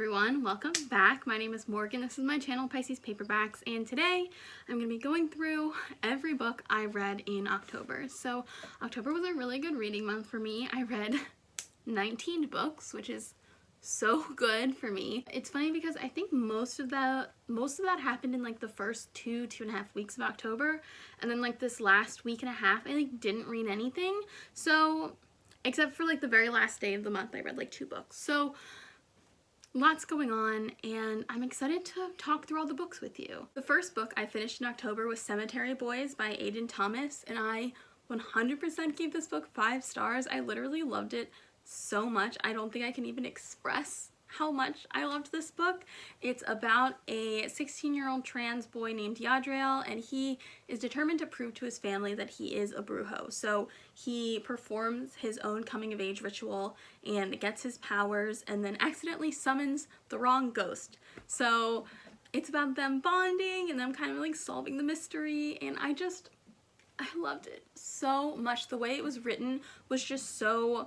everyone, welcome back. My name is Morgan. This is my channel, Pisces Paperbacks, and today I'm going to be going through every book I read in October. So October was a really good reading month for me. I read 19 books, which is so good for me. It's funny because I think most of that happened in like the first two and a half weeks of October, and then like this last week and a half I like didn't read anything. So except for like the very last day of the month I read like 2 books. So lots going on, and I'm excited to talk through all the books with you. The first book I finished in October was Cemetery Boys by Aiden Thomas, and I 100% gave this book 5 stars. I literally loved it so much. I don't think I can even express how much I loved this book. It's about a 16-year-old trans boy named Yadriel, and he is determined to prove to his family that he is a brujo. So he performs his own coming-of-age ritual and gets his powers and then accidentally summons the wrong ghost. So it's about them bonding and them kind of like solving the mystery, and I loved it so much. The way it was written was just so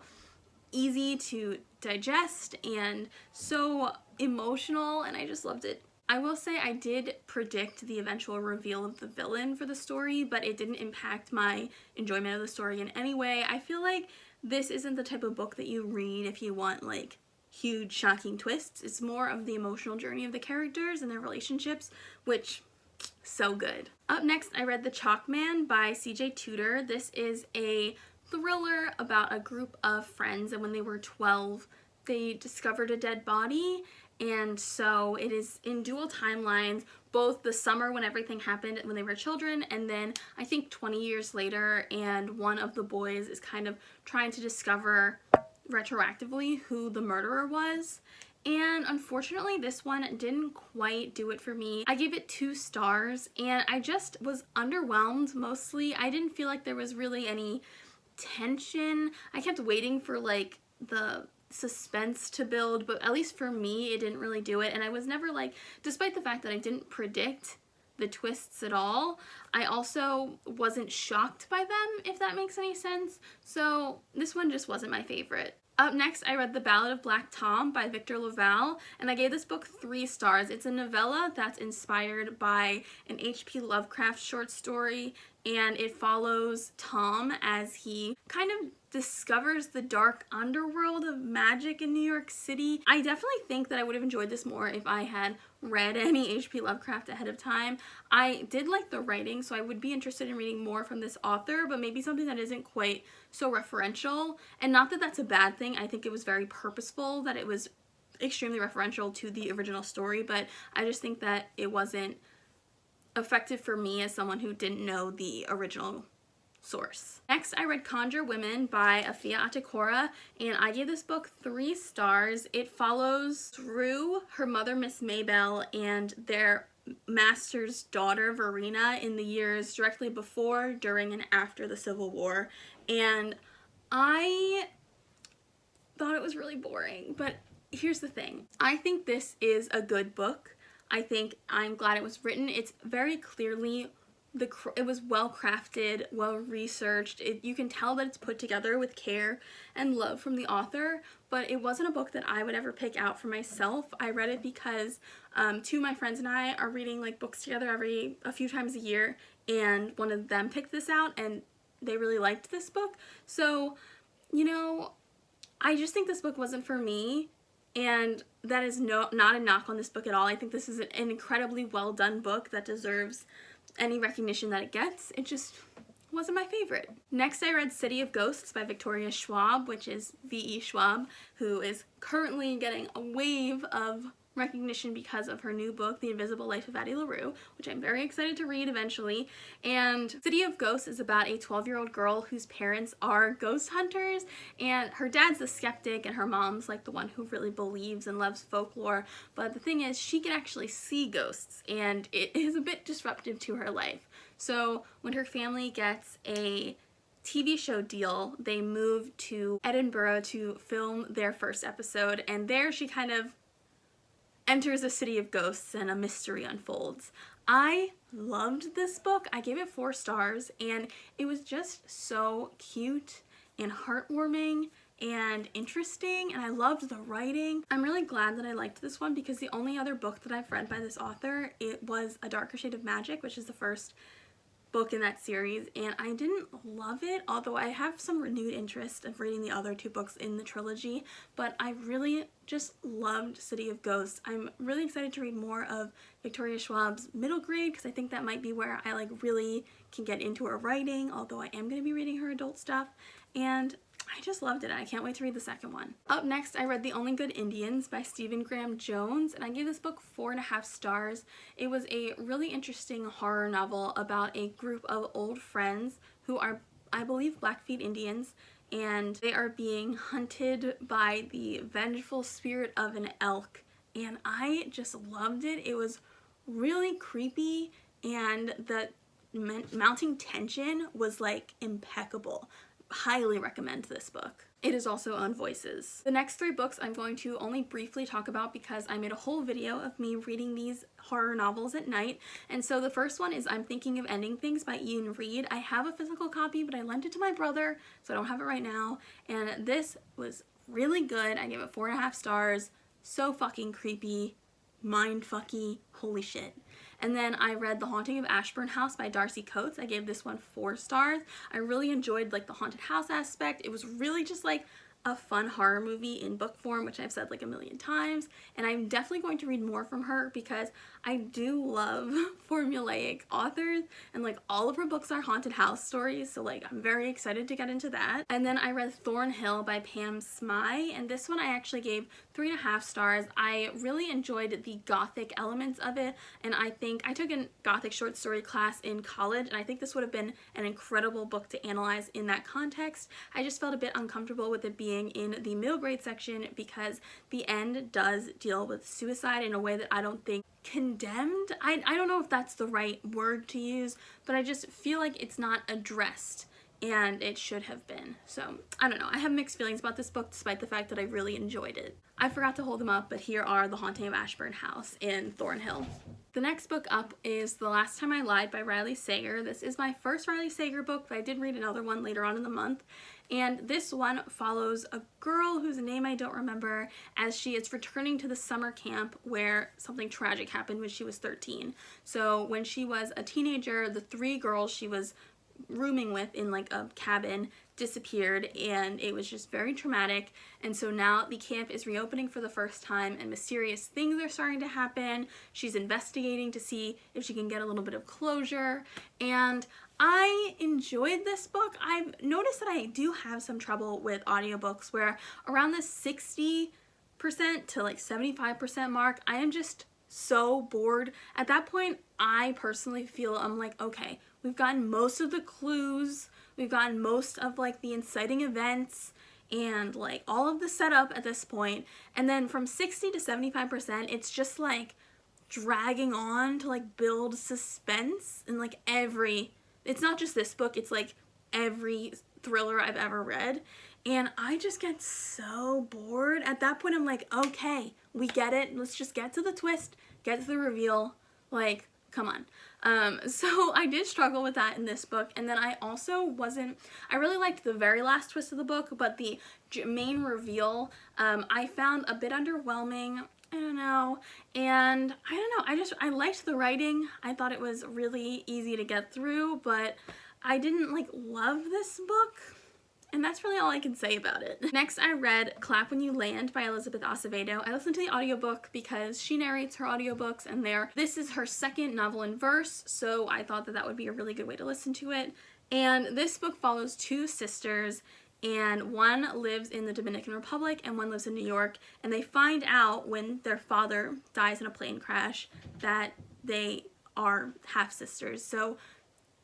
easy to digest and so emotional, and I just loved it. I will say I did predict the eventual reveal of the villain for the story, but it didn't impact my enjoyment of the story in any way. I feel like this isn't the type of book that you read if you want like huge shocking twists. It's more of the emotional journey of the characters and their relationships, which so good. Up next I read The Chalkman by CJ Tudor. This is a thriller about a group of friends, and when they were 12 they discovered a dead body, and so it is in dual timelines, both the summer when everything happened when they were children, and then I think 20 years later, and one of the boys is kind of trying to discover retroactively who the murderer was. And unfortunately this one didn't quite do it for me. I gave it 2 stars and I just was underwhelmed mostly. I didn't feel like there was really any tension. I kept waiting for like the suspense to build, but at least for me it didn't really do it, and I was never like, despite the fact that I didn't predict the twists at all, I also wasn't shocked by them, if that makes any sense. So this one just wasn't my favorite. Up next I read The Ballad of Black Tom by Victor LaValle, and I gave this book 3 stars. It's a novella that's inspired by an H.P. Lovecraft short story, and it follows Tom as he kind of discovers the dark underworld of magic in New York City. I definitely think that I would have enjoyed this more if I had read any H.P. Lovecraft ahead of time. I did like the writing, so I would be interested in reading more from this author, but maybe something that isn't quite so referential. And not that that's a bad thing. I think it was very purposeful that it was extremely referential to the original story, but I just think that it wasn't effective for me as someone who didn't know the original source. Next I read Conjure Women by Afia Atakora, and I gave this book 3 stars. It follows Rue, her mother Miss Maybell, and their master's daughter Verena in the years directly before, during, and after the Civil War, and I thought it was really boring. But here's the thing, I think this is a good book. I'm glad it was written. It's very clearly, it was well crafted, well researched. You can tell that it's put together with care and love from the author, but it wasn't a book that I would ever pick out for myself. I read it because 2 of my friends and I are reading like books together a few times a year, and one of them picked this out and they really liked this book. So, you know, I just think this book wasn't for me. And that is not a knock on this book at all. I think this is an incredibly well done book that deserves any recognition that it gets. It just wasn't my favorite. Next I read City of Ghosts by Victoria Schwab, which is V.E. Schwab, who is currently getting a wave of recognition because of her new book, The Invisible Life of Addie LaRue, which I'm very excited to read eventually. And City of Ghosts is about a 12-year-old girl whose parents are ghost hunters, and her dad's a skeptic and her mom's like the one who really believes and loves folklore. But the thing is, she can actually see ghosts, and it is a bit disruptive to her life. So when her family gets a TV show deal, they move to Edinburgh to film their first episode, and there she kind of enters a city of ghosts and a mystery unfolds. I loved this book. I gave it 4 stars, and it was just so cute and heartwarming, and interesting, and I loved the writing. I'm really glad that I liked this one because the only other book that I've read by this author, it was A Darker Shade of Magic, which is the first book in that series, and I didn't love it, although I have some renewed interest of reading the other 2 books in the trilogy, but I really just loved City of Ghosts. I'm really excited to read more of Victoria Schwab's middle grade because I think that might be where I like really can get into her writing, although I am going to be reading her adult stuff, and I just loved it. I can't wait to read the second one. Up next, I read The Only Good Indians by Stephen Graham Jones, and I gave this book 4.5 stars. It was a really interesting horror novel about a group of old friends who are, I believe, Blackfeet Indians, and they are being hunted by the vengeful spirit of an elk, and I just loved it. It was really creepy, and the mounting tension was like impeccable. Highly recommend this book. It is also on Voices. The next 3 books I'm going to only briefly talk about because I made a whole video of me reading these horror novels at night. And so the first one is I'm Thinking of Ending Things by Iain Reid. I have a physical copy, but I lent it to my brother, so I don't have it right now. And this was really good. I gave it 4.5 stars. So fucking creepy, mindfucky, holy shit. And then I read The Haunting of Ashburn House by Darcy Coates. I gave this one 4 stars. I really enjoyed like the haunted house aspect. It was really just like a fun horror movie in book form, which I've said like a million times, and I'm definitely going to read more from her because I do love formulaic authors, and like all of her books are haunted house stories, so like I'm very excited to get into that. And then I read Thornhill by Pam Smy, and this one I actually gave 3.5 stars. I really enjoyed the gothic elements of it, and I think I took a gothic short story class in college, and I think this would have been an incredible book to analyze in that context. I just felt a bit uncomfortable with it being in the middle grade section because the end does deal with suicide in a way that I don't think condemned. I don't know if that's the right word to use, but I just feel like it's not addressed, and it should have been. So I don't know. I have mixed feelings about this book despite the fact that I really enjoyed it. I forgot to hold them up, but here are The Haunting of Ashburn House and Thornhill. The next book up is The Last Time I Lied by Riley Sager. This is my first Riley Sager book, but I did read another one later on in the month. And this one follows a girl whose name I don't remember as she is returning to the summer camp where something tragic happened when she was 13. So when she was a teenager, the 3 girls she was rooming with in like a cabin disappeared, and it was just very traumatic. And so now the camp is reopening for the first time, and mysterious things are starting to happen. She's investigating to see if she can get a little bit of closure, and I enjoyed this book. I've noticed that I do have some trouble with audiobooks where around the 60% to like 75% mark, I am just so bored. At that point, I personally feel I'm like, okay, we've gotten most of the clues, we've gotten most of like the inciting events and like all of the setup at this point, and then from 60 to 75%, it's just like dragging on to like build suspense, and like it's not just this book, it's like every thriller I've ever read, and I just get so bored. At that point, I'm like, okay, we get it, let's just get to the twist, get to the reveal, like, come on. So I did struggle with that in this book, and then I really liked the very last twist of the book, but the main reveal, I found a bit underwhelming. I don't know, and I don't know, I liked the writing. I thought it was really easy to get through, but I didn't like love this book, and that's really all I can say about it. Next, I read Clap When You Land by Elizabeth Acevedo. I listened to the audiobook because she narrates her audiobooks, and this is her second novel in verse, so I thought that that would be a really good way to listen to it. And this book follows 2 sisters, and one lives in the Dominican Republic and one lives in New York, and they find out when their father dies in a plane crash that they are half-sisters. So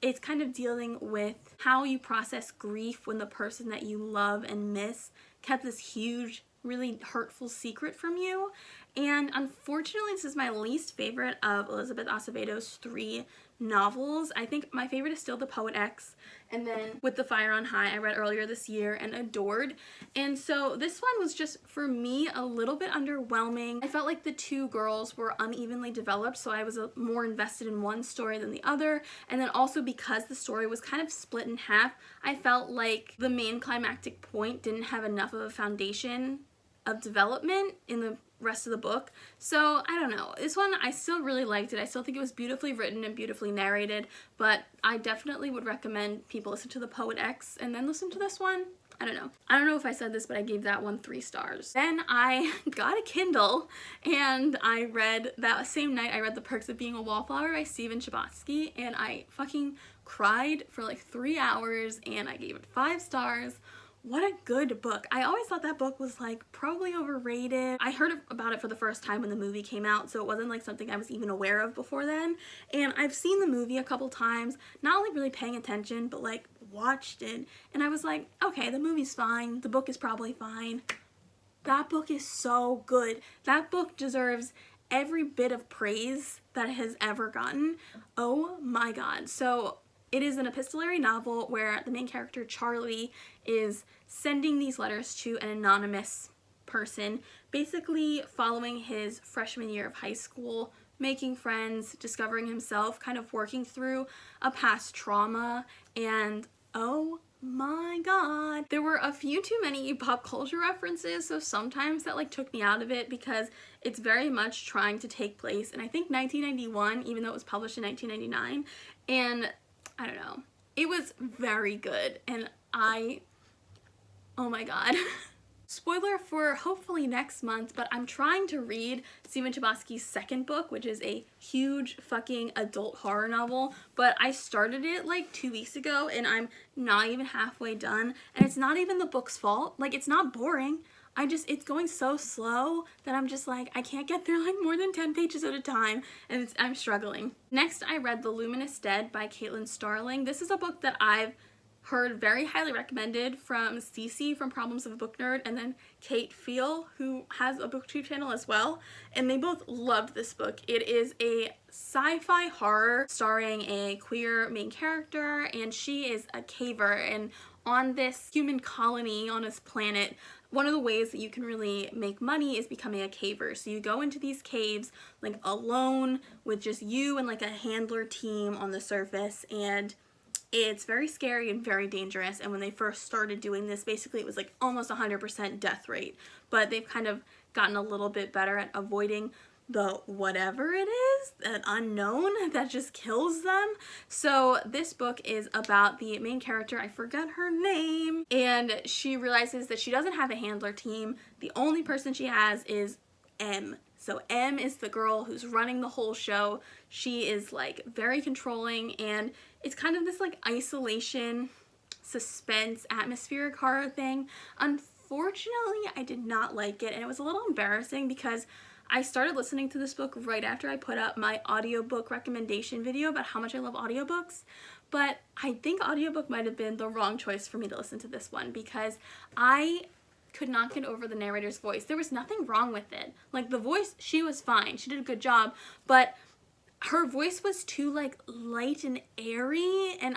it's kind of dealing with how you process grief when the person that you love and miss kept this huge, really hurtful secret from you. And unfortunately, this is my least favorite of Elizabeth Acevedo's 3 novels. I think my favorite is still The Poet X, and then With the Fire on High I read earlier this year and adored. And so this one was just, for me, a little bit underwhelming. I felt like the two girls were unevenly developed, so I was more invested in one story than the other. And then also because the story was kind of split in half, I felt like the main climactic point didn't have enough of a foundation of development in the rest of the book. So I don't know, this one I still really liked it. I still think it was beautifully written and beautifully narrated, but I definitely would recommend people listen to The Poet X and then listen to this one. I don't know if I said this, but I gave that one 3 stars. Then I got a Kindle and I read, that same night I read The Perks of Being a Wallflower by Chbosky, and I fucking cried for like 3 hours and I gave it 5 stars. What a good book. I always thought that book was like probably overrated. I heard about it for the first time when the movie came out, so it wasn't like something I was even aware of before then. And I've seen the movie a couple times, not like really paying attention, but like watched it, and I was like, okay, the movie's fine, the book is probably fine. That book is so good. That book deserves every bit of praise that it has ever gotten. Oh my god. So it is an epistolary novel where the main character, Charlie, is sending these letters to an anonymous person, basically following his freshman year of high school, making friends, discovering himself, kind of working through a past trauma, and oh my god. There were a few too many pop culture references, so sometimes that like took me out of it because it's very much trying to take place in, I think, 1991, even though it was published in 1999, and I don't know. It was very good, and oh my god. Spoiler for hopefully next month, but I'm trying to read Stephen Chbosky's second book, which is a huge fucking adult horror novel, but I started it like 2 weeks ago, and I'm not even halfway done, and it's not even the book's fault. Like, it's not boring. It's going so slow that I'm just like, I can't get through like more than 10 pages at a time, and I'm struggling. Next, I read The Luminous Dead by Starling. This is a book that I've heard very highly recommended from Cece from Problems of a Book Nerd, and then Kate Feel, who has a booktube channel as well, and they both loved this book. It is a sci-fi horror starring a queer main character, and she is a caver, and on this human colony on this planet, one of the ways that you can really make money is becoming a caver. So you go into these caves like alone with just you and like a handler team on the surface, and it's very scary and very dangerous. And when they first started doing this, basically it was like almost 100% death rate, but they've kind of gotten a little bit better at avoiding the whatever it is, that unknown that just kills them. So this book is about the main character, I forget her name, and she realizes that she doesn't have a handler team. The only person she has is M. So M is the girl who's running the whole show. She is like very controlling, and it's kind of this like isolation, suspense, atmospheric horror thing. Unfortunately, I did not like it, and it was a little embarrassing because I started listening to this book right after I put up my audiobook recommendation video about how much I love audiobooks, but I think audiobook might have been the wrong choice for me to listen to this one because I could not get over the narrator's voice. There was nothing wrong with it. Like, the voice, she was fine. She did a good job, but her voice was too like light and airy, and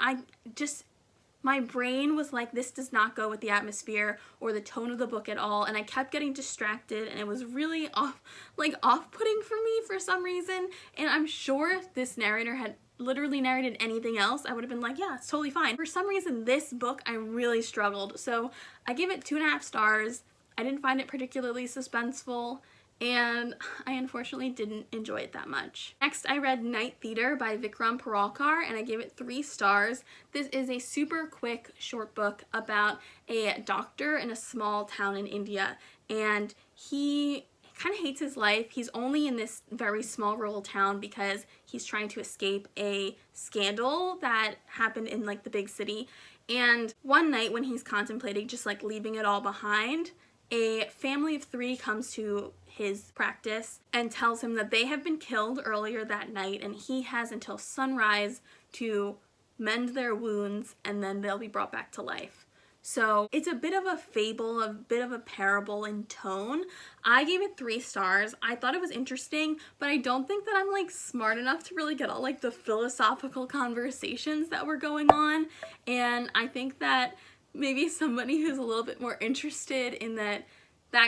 my brain was like, this does not go with the atmosphere or the tone of the book at all, and I kept getting distracted, and it was really off-putting for me for some reason. And I'm sure if this narrator had literally narrated anything else, I would have been like, yeah, it's totally fine. For some reason, this book, I really struggled, so I gave it 2.5 stars. I didn't find it particularly suspenseful, and I unfortunately didn't enjoy it that much. Next, I read Night Theater by Vikram Paralkar, and I gave it 3 stars. This is a super quick short book about a doctor in a small town in India, and he kind of hates his life. He's only in this very small rural town because he's trying to escape a scandal that happened in like the big city. And one night when he's contemplating just like leaving it all behind, a family of 3 comes to his practice and tells him that they have been killed earlier that night, and he has until sunrise to mend their wounds, and then they'll be brought back to life. So it's a bit of a fable, a bit of a parable in tone. I gave it 3 stars. I thought it was interesting, but I don't think that I'm like smart enough to really get all like the philosophical conversations that were going on. And I think that maybe somebody who's a little bit more interested in that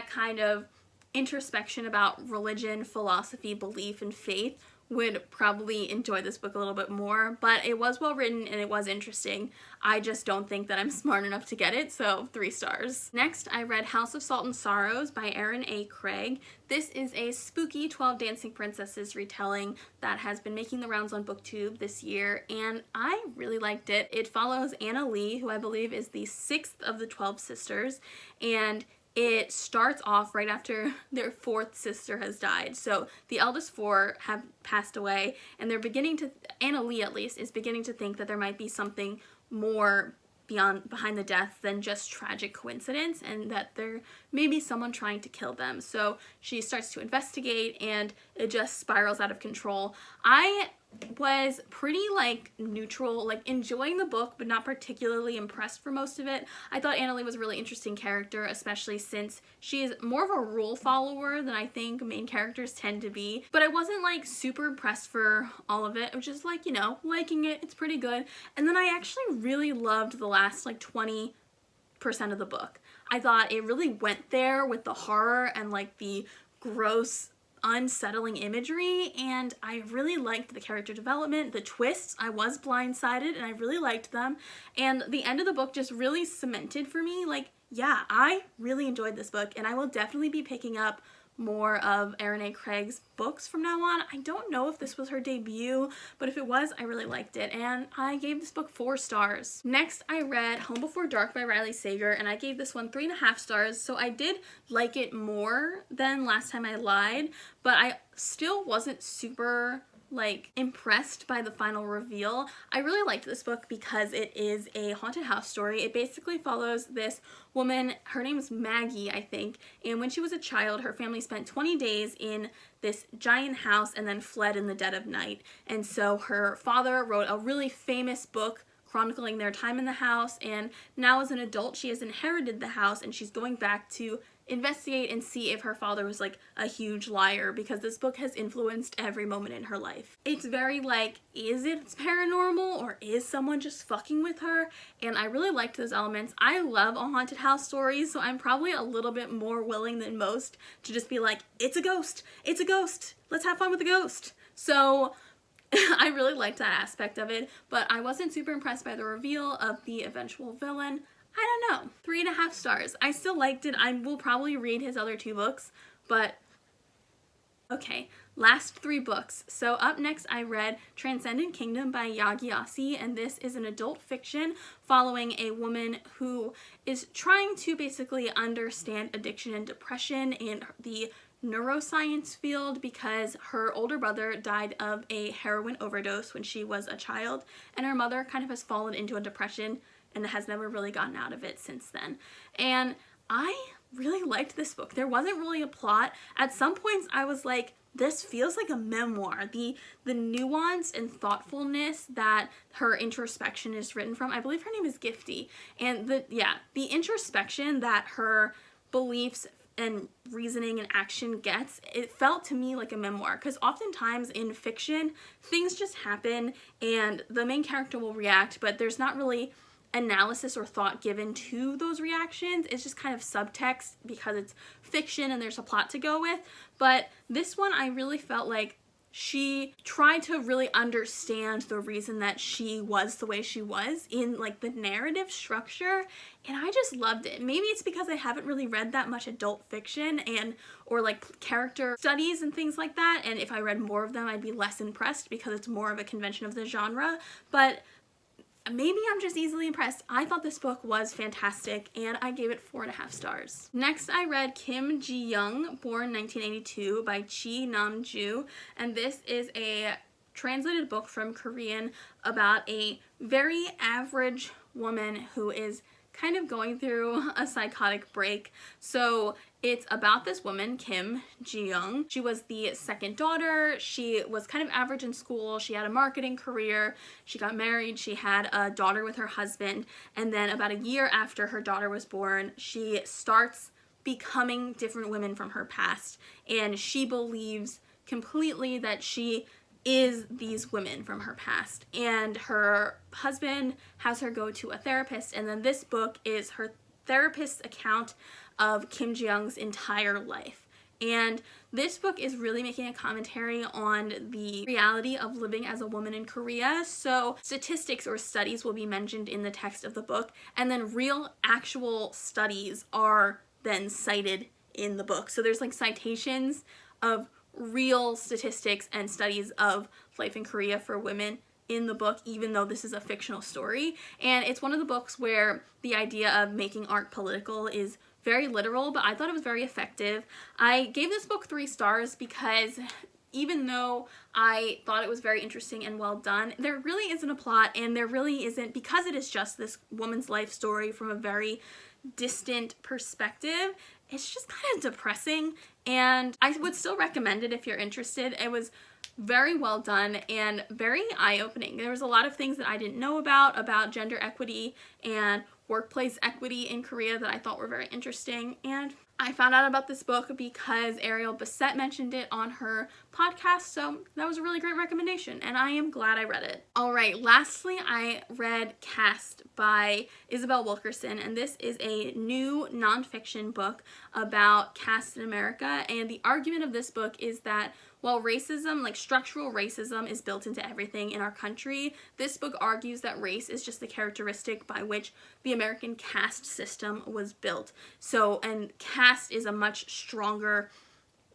kind of introspection about religion, philosophy, belief, and faith would probably enjoy this book a little bit more, but it was well written and it was interesting. I just don't think that I'm smart enough to get it, so 3 stars. Next, I read House of Salt and Sorrows by Erin A. Craig. This is a spooky 12 Dancing Princesses retelling that has been making the rounds on BookTube this year, and I really liked it. It follows Anna Lee, who I believe is the 6th of the 12 sisters, and it starts off right after their 4th sister has died. So the eldest 4 have passed away, and they're beginning to, Anna Lee at least, is beginning to think that there might be something more behind the death than just tragic coincidence, and that there may be someone trying to kill them. So she starts to investigate, and it just spirals out of control. I was pretty like neutral, like enjoying the book but not particularly impressed for most of it. I thought Anna Lee was a really interesting character, especially since she is more of a rule follower than I think main characters tend to be, but I wasn't like super impressed for all of it. I was just like, you know, liking it, it's pretty good. And then I actually really loved the last like 20% of the book. I thought it really went there with the horror and like the gross unsettling imagery, and I really liked the character development, the twists. I was blindsided and I really liked them, and the end of the book just really cemented for me, like, yeah, I really enjoyed this book, and I will definitely be picking up more of Erin A. Craig's books from now on. I don't know if this was her debut, but if it was, I really liked it, and I gave this book 4 stars. Next, I read Home Before Dark by Riley Sager, and I gave this one 3.5 stars, so I did like it more than Last Time I Lied, but I still wasn't super like impressed by the final reveal. I really liked this book because it is a haunted house story. It basically follows this woman, her name's Maggie, I think, and when she was a child, her family spent 20 days in this giant house and then fled in the dead of night. And so her father wrote a really famous book chronicling their time in the house, and now as an adult she has inherited the house and she's going back to investigate and see if her father was like a huge liar, because this book has influenced every moment in her life. It's very like, is it paranormal or is someone just fucking with her? And I really liked those elements. I love haunted house stories, so I'm probably a little bit more willing than most to just be like, it's a ghost, let's have fun with the ghost. So I really liked that aspect of it, but I wasn't super impressed by the reveal of the eventual villain. I don't know, 3.5 stars. I still liked it. I will probably read his other 2 books, but okay, last 3 books. So up next I read Transcendent Kingdom by Gyasi, and this is an adult fiction following a woman who is trying to basically understand addiction and depression in the neuroscience field, because her older brother died of a heroin overdose when she was a child, and her mother kind of has fallen into a depression and has never really gotten out of it since then. And I really liked this book. There wasn't really a plot. At some points I was like, this feels like a memoir. The nuance and thoughtfulness that her introspection is written from, I believe her name is Gifty, and the introspection that her beliefs and reasoning and action gets, it felt to me like a memoir, because oftentimes in fiction things just happen and the main character will react, but there's not really analysis or thought given to those reactions. It's just kind of subtext because it's fiction and there's a plot to go with. But this one, I really felt like she tried to really understand the reason that she was the way she was in like the narrative structure, and I just loved it. Maybe it's because I haven't really read that much adult fiction or like character studies and things like that, and if I read more of them I'd be less impressed because it's more of a convention of the genre, but maybe I'm just easily impressed. I thought this book was fantastic, and I gave it 4.5 stars. Next, I read Kim Ji-young, born 1982, by Chi Nam-ju, and this is a translated book from Korean about a very average woman who is kind of going through a psychotic break. So It's about this woman, Kim Ji-young. She was the second daughter. She was kind of average in school. She had a marketing career. She got married. She had a daughter with her husband. And then about a year after her daughter was born, she starts becoming different women from her past. And she believes completely that she is these women from her past. And her husband has her go to a therapist. And then this book is her therapist's account of Kim Ji-young's entire life. And this book is really making a commentary on the reality of living as a woman in Korea. So statistics or studies will be mentioned in the text of the book, and then real actual studies are then cited in the book. So there's like citations of real statistics and studies of life in Korea for women in the book, even though this is a fictional story. And it's one of the books where the idea of making art political is very literal, but I thought it was very effective. I gave this book 3 stars because even though I thought it was very interesting and well done, there really isn't a plot, and there really isn't, because it is just this woman's life story from a very distant perspective, it's just kind of depressing. And I would still recommend it if you're interested. It was very well done and very eye-opening. There was a lot of things that I didn't know about gender equity and workplace equity in Korea that I thought were very interesting. And I found out about this book because Ariel Bissett mentioned it on her podcast, so that was a really great recommendation, and I am glad I read it. Alright, lastly, I read Caste by Isabel Wilkerson, and this is a new nonfiction book about caste in America, and the argument of this book is that while racism, like structural racism, is built into everything in our country, this book argues that race is just the characteristic by which the American caste system was built. So, and caste is a much stronger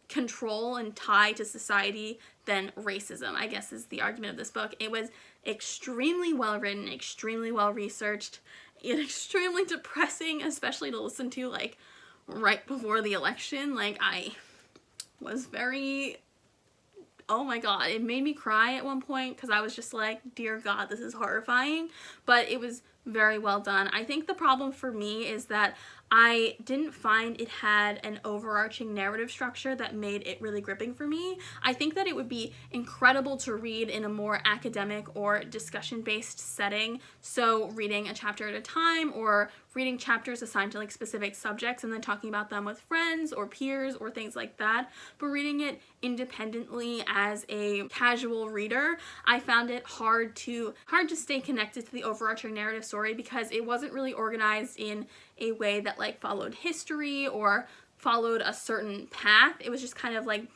control and tie to society than racism, I guess, is the argument of this book. It was extremely well written, extremely well researched, and extremely depressing, especially to listen to, like, right before the election. Like, I was very... oh my god, it made me cry at one point because I was just like, dear God, this is horrifying. But it was very well done. I think the problem for me is that I didn't find it had an overarching narrative structure that made it really gripping for me. I think that it would be incredible to read in a more academic or discussion-based setting, so reading a chapter at a time or reading chapters assigned to like specific subjects and then talking about them with friends or peers or things like that. But reading it independently as a casual reader, I found it hard to stay connected to the overarching narrative story because it wasn't really organized in a way that like followed history or followed a certain path. It was just kind of like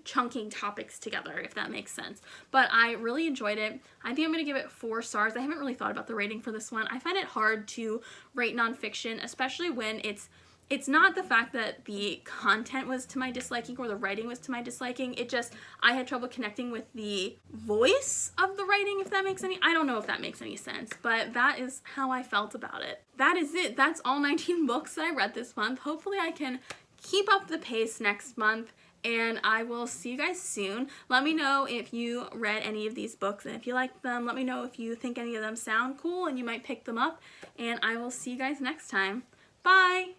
chunking topics together, if that makes sense. But I really enjoyed it. I think I'm going to give it 4 stars. I haven't really thought about the rating for this one. I find it hard to rate nonfiction, especially when it's not the fact that the content was to my disliking or the writing was to my disliking. It just, I had trouble connecting with the voice of the writing, if that makes any, I don't know if that makes any sense, but that is how I felt about it. That is it. That's all 19 books that I read this month. Hopefully I can keep up the pace next month, and I will see you guys soon. Let me know if you read any of these books, and if you like them, let me know if you think any of them sound cool and you might pick them up, and I will see you guys next time. Bye!